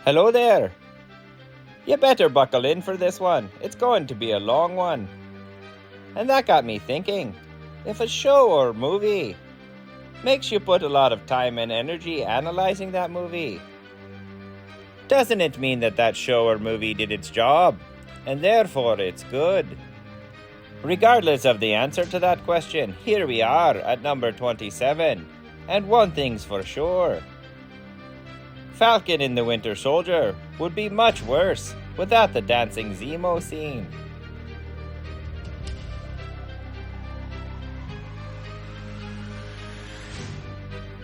Hello there. You better buckle in for this one. It's going to be a long one. And that got me thinking, if a show or movie makes you put a lot of time and energy analyzing that movie, doesn't it mean that that show or movie did its job, and therefore it's good? Regardless of the answer to that question, here we are at number 27, and one thing's for sure. Falcon and the Winter Soldier would be much worse without the dancing Zemo scene.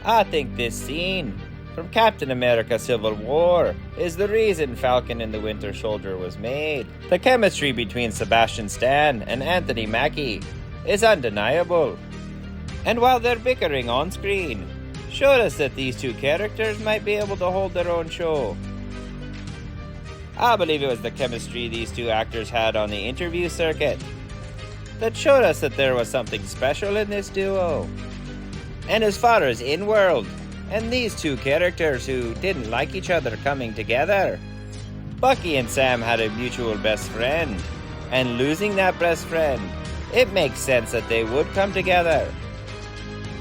I think this scene from Captain America Civil War is the reason Falcon and the Winter Soldier was made. The chemistry between Sebastian Stan and Anthony Mackie is undeniable. And while they're bickering on screen, showed us that these two characters might be able to hold their own show. I believe it was the chemistry these two actors had on the interview circuit that showed us that there was something special in this duo. And as far as in-world, and these two characters who didn't like each other coming together, Bucky and Sam had a mutual best friend, and losing that best friend, it makes sense that they would come together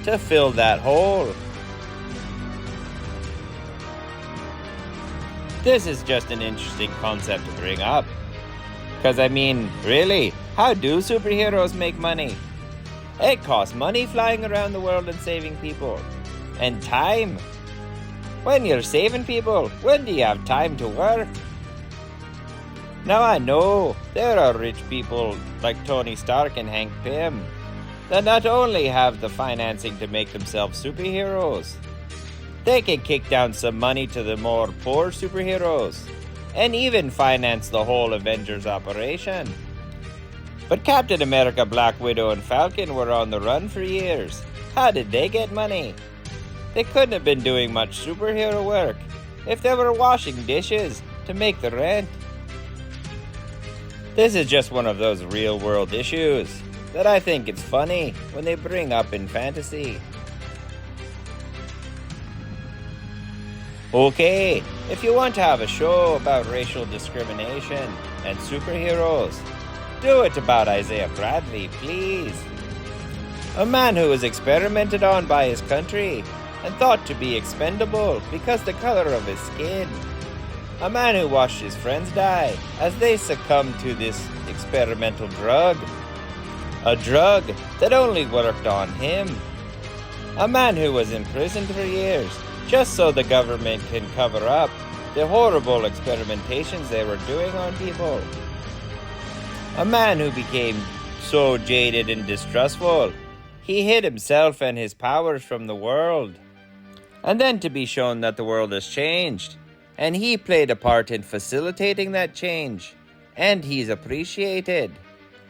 to fill that hole. This is just an interesting concept to bring up. Because I mean, really, how do superheroes make money? It costs money flying around the world and saving people. And time. When you're saving people, when do you have time to work? Now I know there are rich people like Tony Stark and Hank Pym that not only have the financing to make themselves superheroes, they can kick down some money to the more poor superheroes and even finance the whole Avengers operation. But Captain America, Black Widow, and Falcon were on the run for years. How did they get money? They couldn't have been doing much superhero work if they were washing dishes to make the rent. This is just one of those real-world issues that I think it's funny when they bring up in fantasy. Okay, if you want to have a show about racial discrimination and superheroes, do it about Isaiah Bradley, please. A man who was experimented on by his country and thought to be expendable because the color of his skin. A man who watched his friends die as they succumbed to this experimental drug. A drug that only worked on him. A man who was imprisoned for years just so the government can cover up the horrible experimentations they were doing on people. A man who became so jaded and distrustful, he hid himself and his powers from the world. And then to be shown that the world has changed, and he played a part in facilitating that change, and he's appreciated.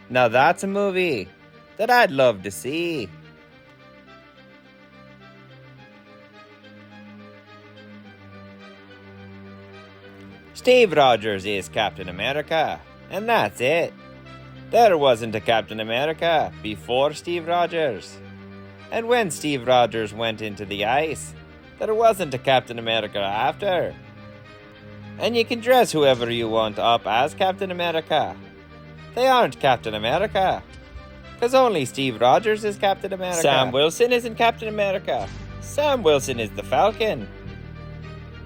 Now that's a movie that I'd love to see. Steve Rogers is Captain America, and that's it. There wasn't a Captain America before Steve Rogers. And when Steve Rogers went into the ice, there wasn't a Captain America after. And you can dress whoever you want up as Captain America. They aren't Captain America, because only Steve Rogers is Captain America. Sam Wilson isn't Captain America. Sam Wilson is the Falcon.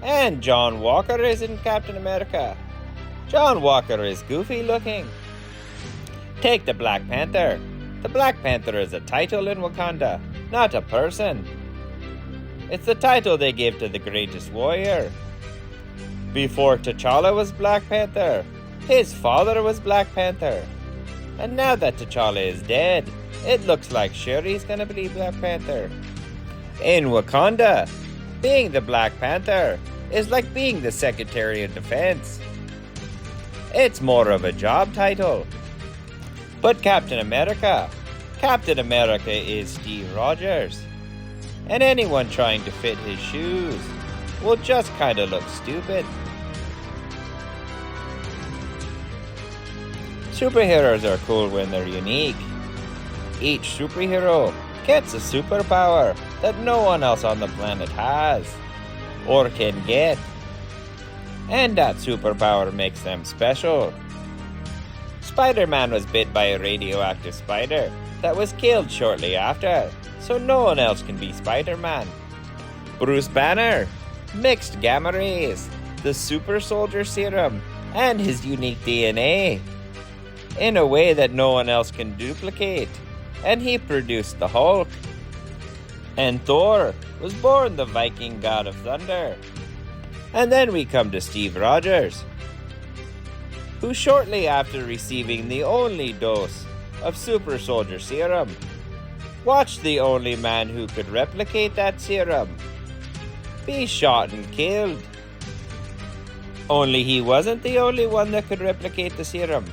And John Walker isn't Captain America. John Walker is goofy looking. Take the Black Panther. The Black Panther is a title in Wakanda, not a person. It's the title they gave to the greatest warrior. Before T'Challa was Black Panther, his father was Black Panther. And now that T'Challa is dead, it looks like Shuri's gonna be Black Panther. In Wakanda, being the Black Panther is like being the Secretary of Defense. It's more of a job title. But Captain America is Steve Rogers. And anyone trying to fit his shoes will just kind of look stupid. Superheroes are cool when they're unique. Each superhero gets a superpower that no one else on the planet has or can get. and that superpower makes them special. Spider-Man was bit by a radioactive spider that was killed shortly after, so no one else can be Spider-Man. Bruce Banner mixed gamma rays, the super soldier serum, and his unique DNA in a way that no one else can duplicate, and he produced the Hulk. And Thor was born the Viking god of thunder. And then we come to Steve Rogers, who shortly after receiving the only dose of super soldier serum, watched the only man who could replicate that serum be shot and killed. Only he wasn't the only one that could replicate the serum,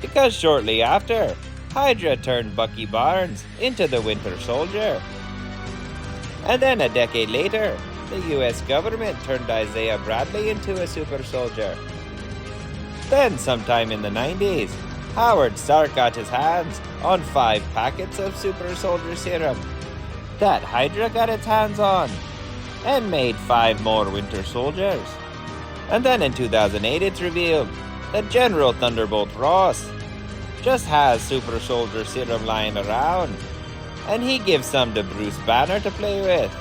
because shortly after, Hydra turned Bucky Barnes into the Winter Soldier. And then a decade later, the US government turned Isaiah Bradley into a super soldier. Then sometime in the 90s, Howard Stark got his hands on 5 packets of super soldier serum that Hydra got its hands on, and made 5 more Winter Soldiers. And then in 2008 it's revealed that General Thunderbolt Ross just has super soldier serum lying around, and he gives some to Bruce Banner to play with,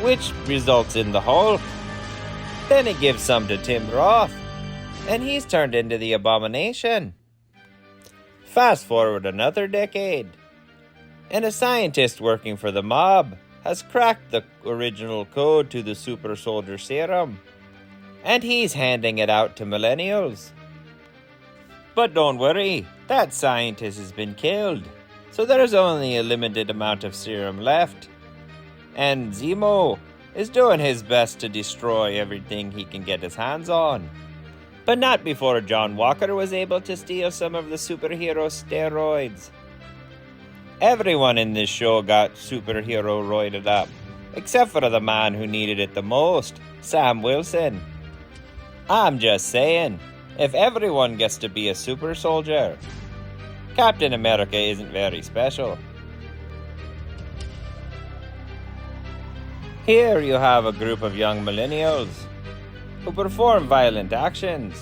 which results in the Hulk. Then he gives some to Tim Roth, and he's turned into the Abomination. Fast forward another decade, and a scientist working for the mob has cracked the original code to the super soldier serum, and he's handing it out to millennials. But don't worry, that scientist has been killed, so there's only a limited amount of serum left, and Zemo is doing his best to destroy everything he can get his hands on. But not before John Walker was able to steal some of the superhero steroids. Everyone in this show got superhero roided up, except for the man who needed it the most, Sam Wilson. I'm just saying, if everyone gets to be a super soldier, Captain America isn't very special. Here you have a group of young millennials who perform violent actions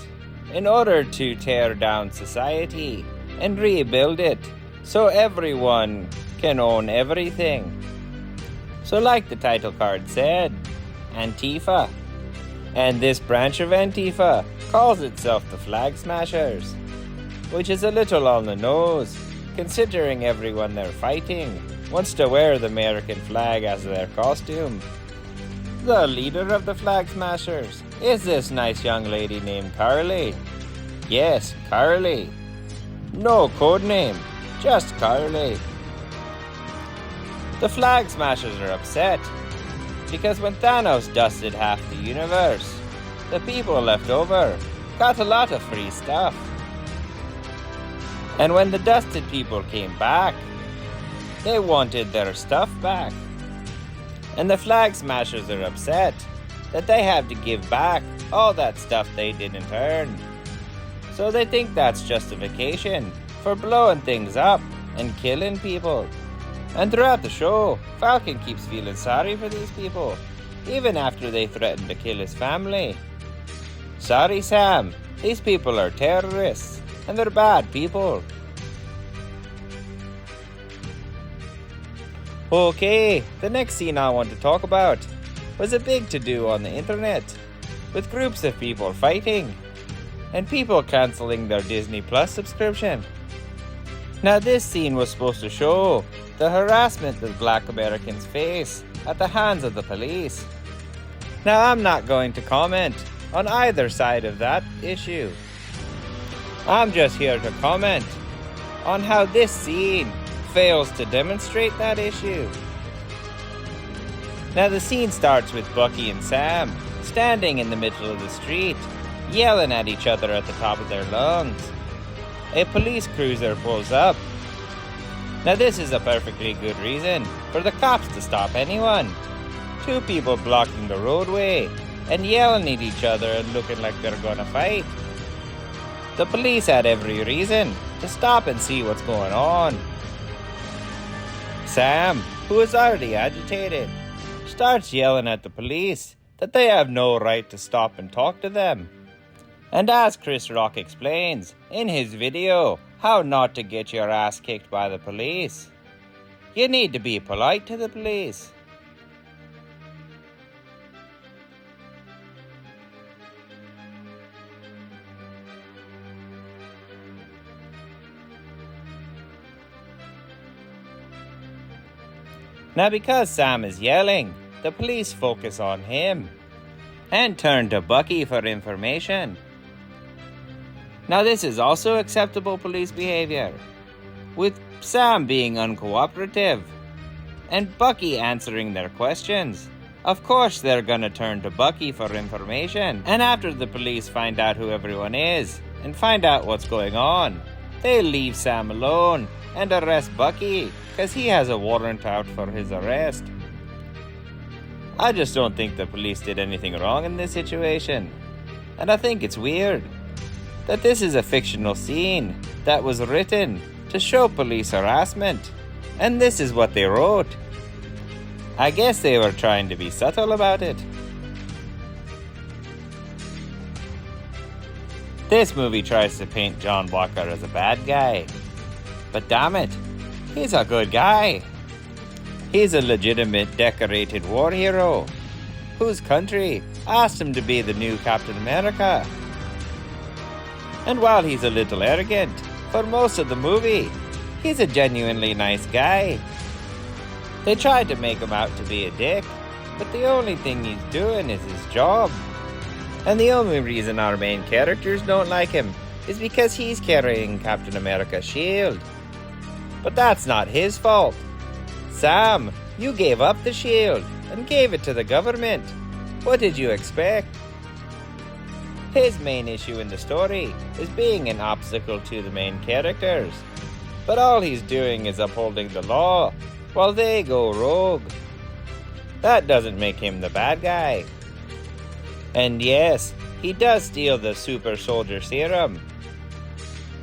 in order to tear down society and rebuild it so everyone can own everything. So like the title card said, Antifa. And this branch of Antifa calls itself the Flag Smashers, which is a little on the nose, considering everyone they're fighting wants to wear the American flag as their costume. The leader of the Flag Smashers is this nice young lady named Carly. Yes, Carly. No code name, just Carly. The Flag Smashers are upset because when Thanos dusted half the universe, the people left over got a lot of free stuff. And when the dusted people came back, they wanted their stuff back. And the Flag Smashers are upset that they have to give back all that stuff they didn't earn. So they think that's justification for blowing things up and killing people. And throughout the show, Falcon keeps feeling sorry for these people, even after they threaten to kill his family. Sorry, Sam, these people are terrorists, and they're bad people. Okay, the next scene I want to talk about was a big to-do on the internet, with groups of people fighting, and people cancelling their Disney Plus subscription. Now this scene was supposed to show the harassment that Black Americans face at the hands of the police. Now I'm not going to comment on either side of that issue. I'm just here to comment on how this scene fails to demonstrate that issue. Now the scene starts with Bucky and Sam standing in the middle of the street, yelling at each other at the top of their lungs. A police cruiser pulls up. Now this is a perfectly good reason for the cops to stop anyone. 2 people blocking the roadway and yelling at each other and looking like they're gonna fight. The police had every reason to stop and see what's going on. Sam, who is already agitated, starts yelling at the police that they have no right to stop and talk to them. And as Chris Rock explains in his video, how not to get your ass kicked by the police, you need to be polite to the police. Now, because Sam is yelling, the police focus on him and turn to Bucky for information. Now, this is also acceptable police behavior, with Sam being uncooperative and Bucky answering their questions. Of course, they're gonna turn to Bucky for information, and after the police find out who everyone is and find out what's going on, they'll leave Sam alone and arrest Bucky, because he has a warrant out for his arrest. I just don't think the police did anything wrong in this situation. And I think it's weird that this is a fictional scene that was written to show police harassment. And this is what they wrote. I guess they were trying to be subtle about it. This movie tries to paint John Walker as a bad guy. But damn it, he's a good guy. He's a legitimate decorated war hero whose country asked him to be the new Captain America. And while he's a little arrogant for most of the movie, he's a genuinely nice guy. They tried to make him out to be a dick, but the only thing he's doing is his job. And the only reason our main characters don't like him is because he's carrying Captain America's shield. But that's not his fault. Sam, you gave up the shield and gave it to the government. What did you expect? His main issue in the story is being an obstacle to the main characters. But all he's doing is upholding the law while they go rogue. That doesn't make him the bad guy. And yes, he does steal the super soldier serum.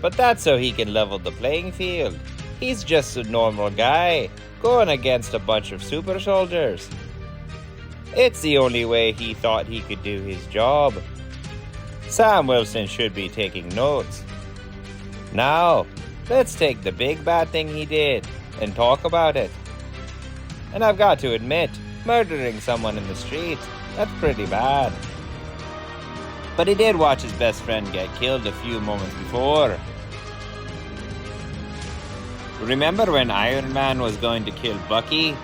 But that's so he can level the playing field. He's just a normal guy going against a bunch of super soldiers. It's the only way he thought he could do his job. Sam Wilson should be taking notes. Now, let's take the big bad thing he did and talk about it. And I've got to admit, murdering someone in the street, that's pretty bad. But he did watch his best friend get killed a few moments before. Remember when Iron Man was going to kill Bucky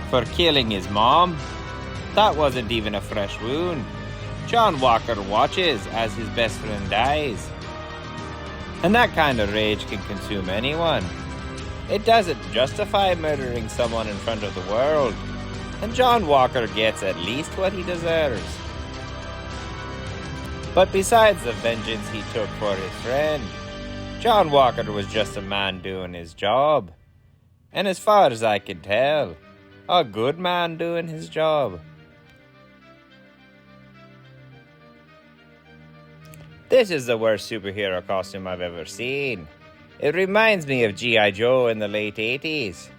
for killing his mom? That wasn't even a fresh wound. John Walker watches as his best friend dies. And that kind of rage can consume anyone. It doesn't justify murdering someone in front of the world. And John Walker gets at least what he deserves. But besides the vengeance he took for his friend, John Walker was just a man doing his job. And as far as I can tell, a good man doing his job. This is the worst superhero costume I've ever seen. It reminds me of G.I. Joe in the late 80s,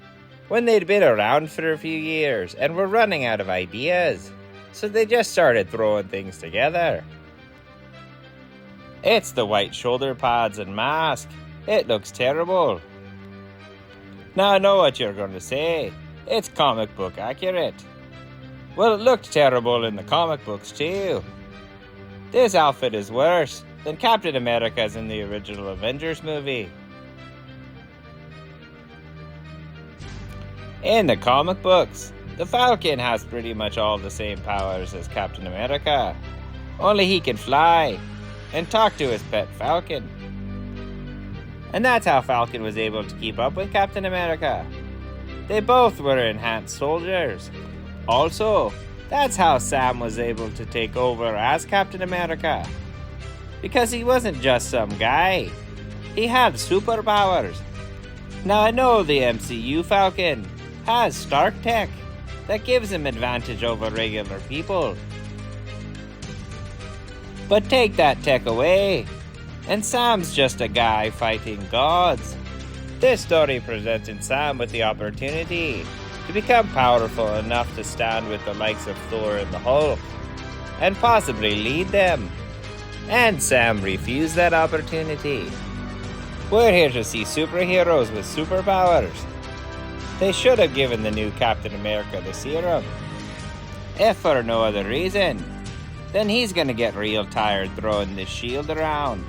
when they'd been around for a few years and were running out of ideas, so they just started throwing things together. It's the white shoulder pads and mask. It looks terrible. Now I know what you're going to say. It's comic book accurate. Well, it looked terrible in the comic books too. This outfit is worse than Captain America's in the original Avengers movie. In the comic books, the Falcon has pretty much all the same powers as Captain America. Only he can fly and talk to his pet Falcon. And that's how Falcon was able to keep up with Captain America. They both were enhanced soldiers. Also, that's how Sam was able to take over as Captain America. Because he wasn't just some guy. He had superpowers. Now I know the MCU Falcon has Stark tech that gives him advantage over regular people. But take that tech away, and Sam's just a guy fighting gods. This story presented Sam with the opportunity to become powerful enough to stand with the likes of Thor and the Hulk, and possibly lead them. And Sam refused that opportunity. We're here to see superheroes with superpowers. They should have given the new Captain America the serum. If for no other reason, then he's gonna get real tired throwing this shield around.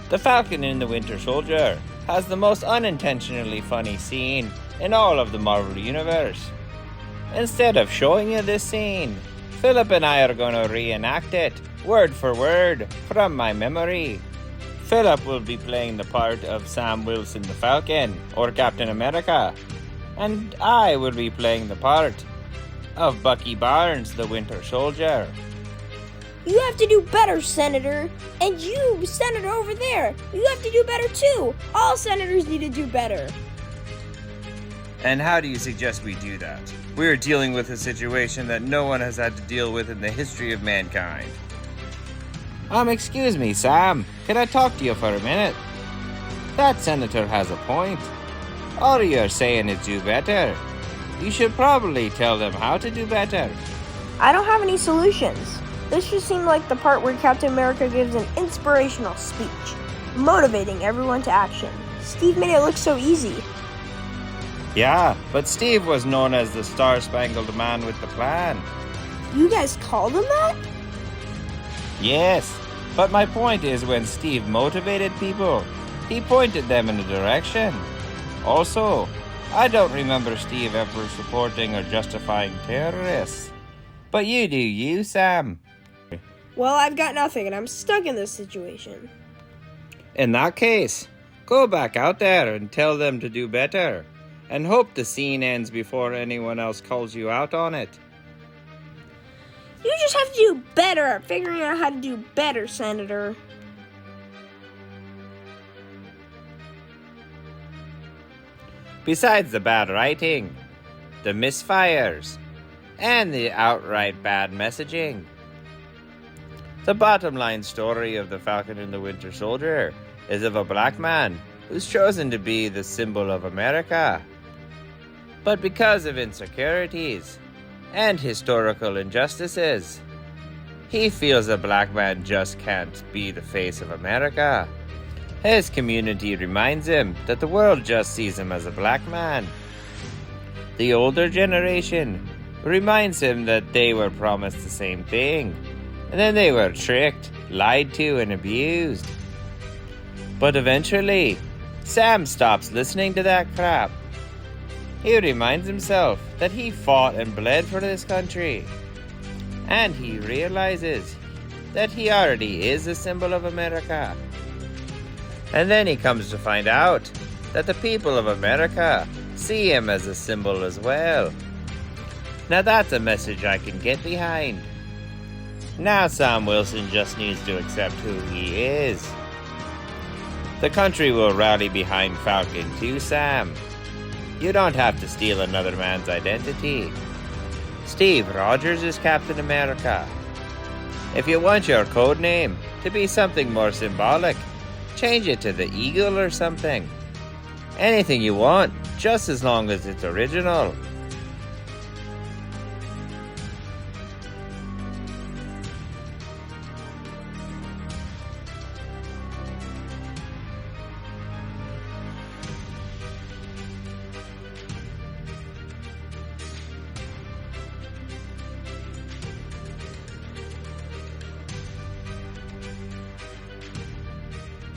The Falcon and the Winter Soldier has the most unintentionally funny scene in all of the Marvel Universe. Instead of showing you this scene, Philip and I are gonna reenact it, word for word, from my memory. Philip will be playing the part of Sam Wilson the Falcon, or Captain America, and I will be playing the part of Bucky Barnes the Winter Soldier. You have to do better, Senator. And you, Senator over there, you have to do better too. All senators need to do better. And how do you suggest we do that? We're dealing with a situation that no one has had to deal with in the history of mankind. Excuse me, Sam. Can I talk to you for a minute? That senator has a point. All you're saying is do better. You should probably tell them how to do better. I don't have any solutions. This just seemed like the part where Captain America gives an inspirational speech, motivating everyone to action. Steve made it look so easy. Yeah, but Steve was known as the Star-Spangled Man with the plan. You guys called him that? Yes, but my point is when Steve motivated people, he pointed them in a direction. Also, I don't remember Steve ever supporting or justifying terrorists. But you do you, Sam. Well, I've got nothing, and I'm stuck in this situation. In that case, go back out there and tell them to do better, and hope the scene ends before anyone else calls you out on it. You just have to do better at figuring out how to do better, Senator. Besides the bad writing, the misfires, and the outright bad messaging, the bottom line story of the Falcon and the Winter Soldier is of a black man who's chosen to be the symbol of America. But because of insecurities and historical injustices, he feels a black man just can't be the face of America. His community reminds him that the world just sees him as a black man. The older generation reminds him that they were promised the same thing, and then they were tricked, lied to, and abused. But eventually, Sam stops listening to that crap. He reminds himself that he fought and bled for this country. And he realizes that he already is a symbol of America. And then he comes to find out that the people of America see him as a symbol as well. Now that's a message I can get behind. Now Sam Wilson just needs to accept who he is. The country will rally behind Falcon too, Sam. You don't have to steal another man's identity. Steve Rogers is Captain America. If you want your code name to be something more symbolic, change it to the Eagle or something. Anything you want, just as long as it's original.